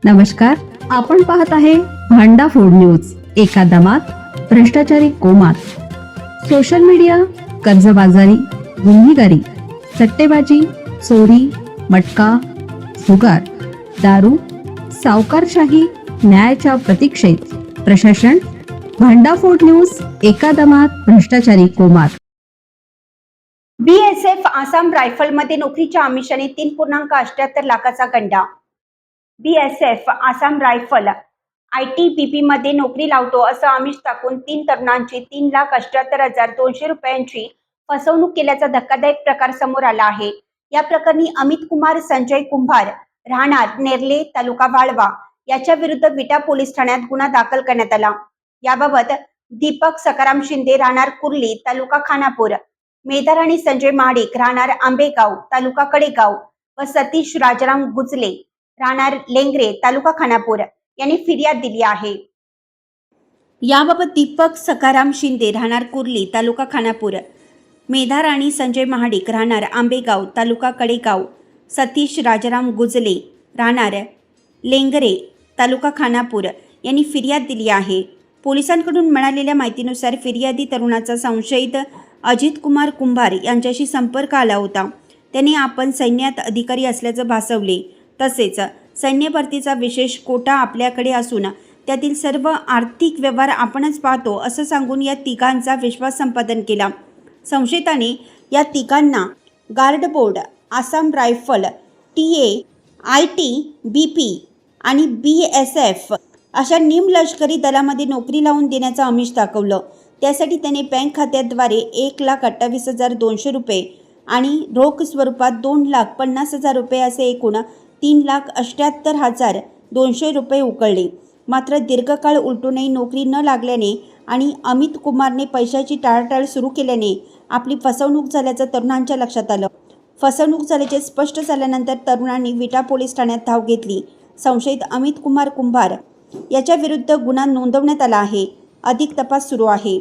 नमस्कार, आपण पाहत आहे भांडा फोड न्यूज। एका दमात भ्रष्टाचारी कोमात, सोशल मीडिया, कर्जबाजारी, गुन्हेगारी, सट्टेबाजी, चोरी, मटका, जुगार, दारू, सावकारशाही, न्यायाच्या प्रतीक्षेत प्रशासन। भांडाफोड न्यूज, एका दमात भ्रष्टाचारी कोमात। बीएसएफ आसाम रायफलमध्ये नोकरीच्या आमिषाने 3.78 लाखाचा गंडा। बीएसएफ आसाम रायफल ITBP मध्ये नोकरी लावतो असं आमिष टाकून 3 तरुणांची 3,78,200 रुपयांची फसवणूक केल्याचा धक्कादायक प्रकार समोर आला आहे। या प्रकरणी अमित कुमार संजय कुंभार राहणार नेरले तालुका वाळवा याच्या विरुद्ध विटा पोलीस ठाण्यात गुन्हा दाखल करण्यात आला। याबाबत दीपक सकाराम शिंदे राहणार कुर्ली तालुका खानापूर, मेधार आणि संजय महाडिक राहणार आंबेगाव तालुका कडेगाव व सतीश राजाराम गुजले राहणार लेंगरे तालुका खानापूर यांनी फिर्याद दिली आहे। याबाबत दीपक सकाराम शिंदे राहणार कुर्ली तालुका खानापूर, मेधार आणि संजय महाडिक राहणार आंबेगाव तालुका कडेगाव, सतीश राजाराम गुजले राहणार लेंगरे तालुका खानापूर यांनी फिर्याद दिली आहे। पोलिसांकडून मिळालेल्या माहितीनुसार फिर्यादी तरुणाचा संशयित अजित कुमार कुंभार यांच्याशी संपर्क आला होता। त्यांनी आपण सैन्यात अधिकारी असल्याचं भासवले, तसेच सैन्य भरतीचा विशेष कोटा आपल्याकडे असून त्यातील सर्व आर्थिक व्यवहार आपणच पाहतो असं सांगून या तिघांचा विश्वास संपादन केला। संशयिताने या तिघांना guard board, Assam rifle, TA, ITBP आणि BSF अशा निमलष्करी दलामध्ये नोकरी लावून देण्याचं आमिष दाखवलं। त्यासाठी त्याने बँक खात्याद्वारे 1,28,200 रुपये आणि रोख स्वरूपात 2,50,000 रुपये असे एकूण 3,78,200 रुपये उकळले। मात्र दीर्घकाळ उलटूनही नोकरी न लागल्याने आणि अमित कुमारने पैशाची टाळाटाळ सुरू केल्याने आपली फसवणूक झाल्याचं तरुणांच्या लक्षात आलं। फसवणूक झाल्याचे स्पष्ट झाल्यानंतर तरुणांनी विटा पोलीस ठाण्यात धाव घेतली। संशयित अमित कुमार कुंभार याच्या विरुद्ध गुन्हा नोंदवण्यात आला आहे। अधिक तपास सुरू आहे।